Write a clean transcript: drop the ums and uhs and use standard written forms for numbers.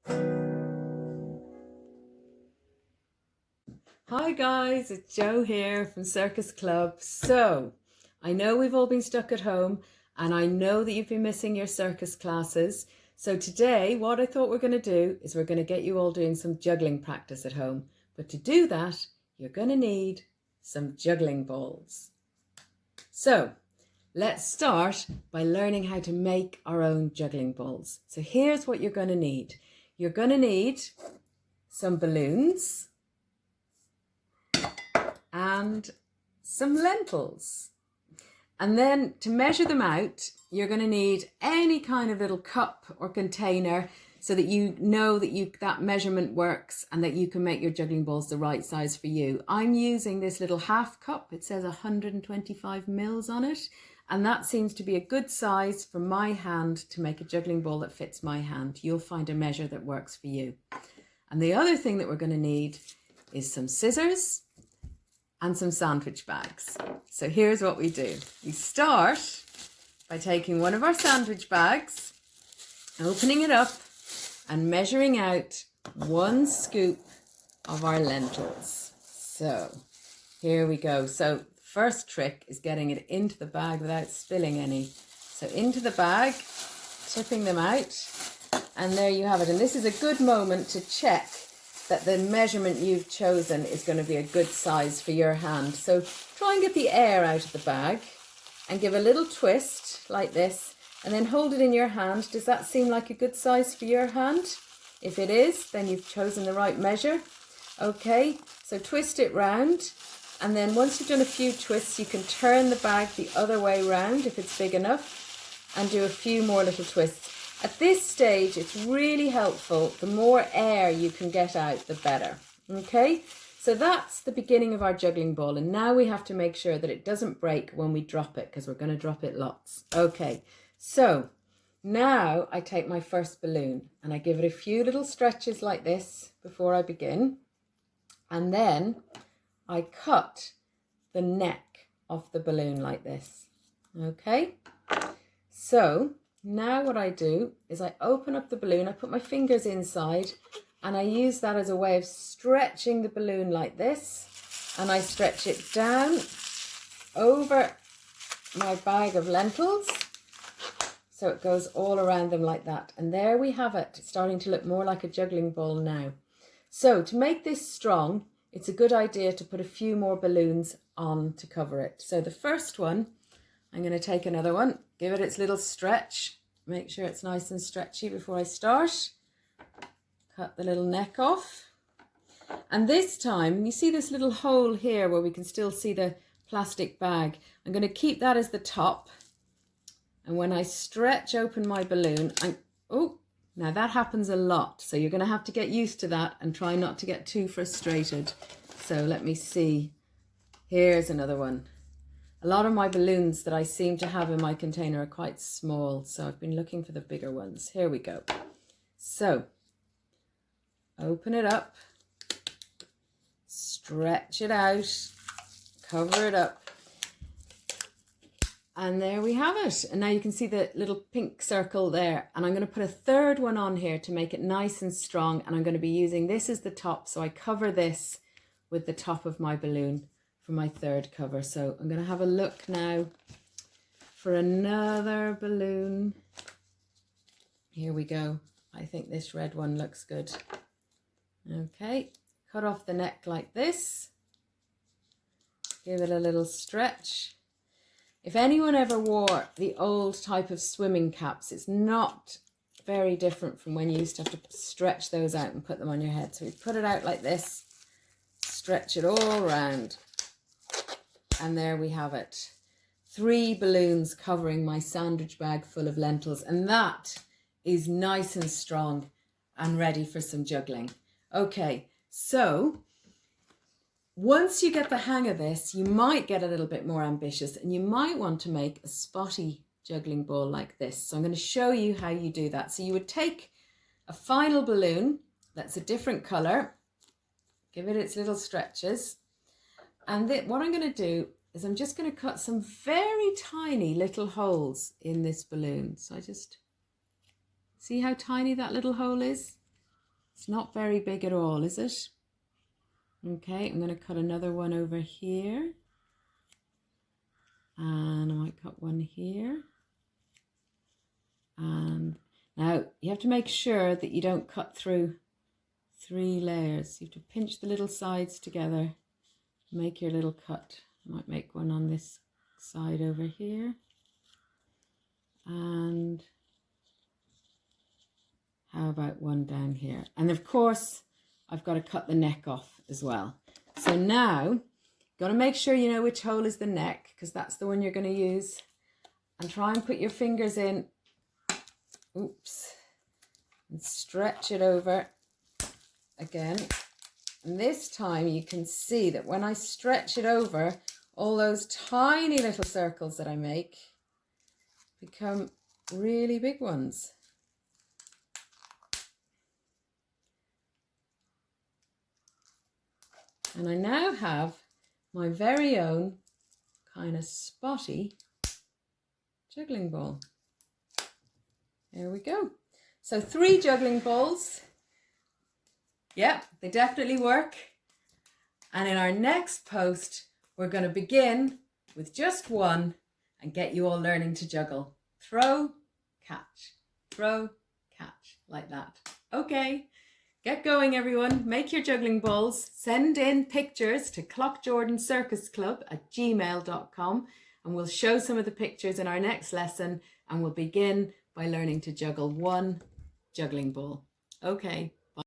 Hi guys, it's Jo here from Circus Club. So, I know we've all been stuck at home and I know that you've been missing your circus classes. So today, what I thought we're going to do is we're going to get you all doing some juggling practice at home. But to do that, you're going to need some juggling balls. So, let's start by learning how to make our own juggling balls. So here's what you're going to need. You're going to need some balloons and some lentils. And then to measure them out, you're going to need any kind of little cup or container so that you know that that measurement works and that you can make your juggling balls the right size for you. I'm using this little half cup. It says 125 mils on it. And that seems to be a good size for my hand to make a juggling ball that fits my hand. You'll find a measure that works for you. And the other thing that we're going to need is some scissors and some sandwich bags. So here's what we do. We start by taking one of our sandwich bags, opening it up and measuring out 1 scoop of our lentils. So here we go. So first trick is getting it into the bag without spilling any. So into the bag, tipping them out, and there you have it. And this is a good moment to check that the measurement you've chosen is going to be a good size for your hand. So try and get the air out of the bag and give a little twist like this and then hold it in your hand. Does that seem like a good size for your hand? If it is, then you've chosen the right measure. Okay, so twist it round, and then once you've done a few twists, you can turn the bag the other way round if it's big enough and do a few more little twists. At this stage, it's really helpful. The more air you can get out, the better. Okay, so that's the beginning of our juggling ball. And now we have to make sure that it doesn't break when we drop it, because we're going to drop it lots. Okay, so now I take my first balloon and I give it a few little stretches like this before I begin. And then I cut the neck off the balloon like this. Okay, so now what I do is I open up the balloon, I put my fingers inside and I use that as a way of stretching the balloon like this, and I stretch it down over my bag of lentils so it goes all around them like that. And there we have it. It's starting to look more like a juggling ball now. So to make this strong, it's a good idea to put a few more balloons on to cover it. So the first one, I'm going to take another one, give it its little stretch, make sure it's nice and stretchy before I start. Cut the little neck off. And this time, you see this little hole here where we can still see the plastic bag. I'm going to keep that as the top. And when I stretch open my balloon, now that happens a lot. So you're going to have to get used to that and try not to get too frustrated. So let me see. Here's another one. A lot of my balloons that I seem to have in my container are quite small, so I've been looking for the bigger ones. Here we go. So, open it up, stretch it out, cover it up, and there we have it. And now you can see the little pink circle there, and I'm going to put a third one on here to make it nice and strong, and I'm going to be using this as the top, so I cover this with the top of my balloon for my third cover. So I'm going to have a look now for another balloon. Here we go. I think this red one looks good. Okay, cut off the neck like this. Give it a little stretch. If anyone ever wore the old type of swimming caps, it's not very different from when you used to have to stretch those out and put them on your head. So we put it out like this, stretch it all around. And there we have it. 3 balloons covering my sandwich bag full of lentils. And that is nice and strong and ready for some juggling. Okay, so once you get the hang of this, you might get a little bit more ambitious and you might want to make a spotty juggling ball like this. So I'm going to show you how you do that. So you would take a final balloon that's a different color, give it its little stretches. And what I'm going to do is I'm just going to cut some very tiny little holes in this balloon. So I just see how tiny that little hole is. It's not very big at all, is it? Okay, I'm going to cut another one over here. And I might cut one here. And now you have to make sure that you don't cut through 3 layers. You have to pinch the little sides together, make your little cut. I might make one on this side over here. And how about one down here? And of course, I've got to cut the neck off as well. So now, got to make sure you know which hole is the neck, because that's the one you're going to use. And try and put your fingers in, oops, and stretch it over again. And this time you can see that when I stretch it over, all those tiny little circles that I make become really big ones. And I now have my very own kind of spotty juggling ball. There we go. So 3 juggling balls. Yep, they definitely work. And in our next post, we're going to begin with just one and get you all learning to juggle. Throw, catch, like that. Okay, get going everyone. Make your juggling balls. Send in pictures to Cloughjordan Circus Club at gmail.com and we'll show some of the pictures in our next lesson and we'll begin by learning to juggle one juggling ball. Okay.